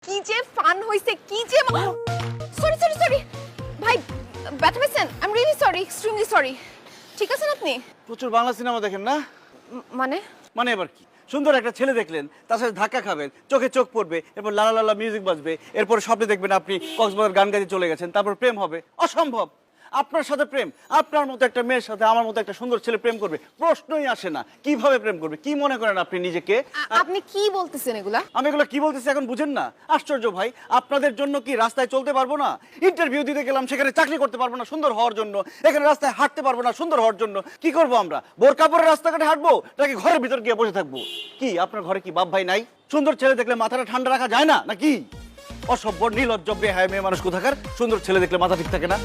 কি যে ফান হইছে, কি যে সরি সরি সরি ভাই, ব্যথা পেয়েছেন? I am really sorry, extremely sorry. ঠিক আছেন আপনি? প্রচুর বাংলা সিনেমা দেখেন না? মানে মানে এবার কি, সুন্দর একটা ছেলে দেখলেন, তার সাথে ধাক্কা খাবেন, চোখে চোখ পড়বে, এরপর লালা লালা মিউজিক বাজবে, এরপর স্বপ্নে দেখবেন আপনি কক্সবাজার গান গাইতে চলে গেছেন, তারপর প্রেম হবে। অসম্ভব। আপনার সাথে প্রেম, আপনার মতো একটা মেয়ের সাথে আমার মতো একটা সুন্দর ছেলে প্রেম করবে? প্রশ্নই আসে না। কিভাবে প্রেম করবে? কি মনে করেন আপনি নিজেকে? আপনি কি বলতেছেন এগুলা? আমি এগুলো কি বলতেছি এখন বুঝেন না? আশ্চর্য ভাই, আপনাদের জন্য কি রাস্তায় চলতে পারবো না? ইন্টারভিউ দিতে গেলাম, সেখানে চাকরি করতে পারবো না সুন্দর হওয়ার জন্য, এখানে রাস্তায় হাঁটতে পারবো না সুন্দর হওয়ার জন্য। কি করবো আমরা? বোরকা পরে রাস্তাঘাটে হাঁটবো নাকি ঘরের ভিতর গিয়ে বসে থাকবো? কি আপনার ঘরে কি বাপ ভাই নাই? সুন্দর ছেলে দেখলে মাথাটা ঠান্ডা রাখা যায় না নাকি? অসভ্য, নির্লজ্জ, বেহায়া মেয়ে মানুষ কোথাকার। সুন্দর ছেলে দেখলে মাথা ঠিক থাকে না?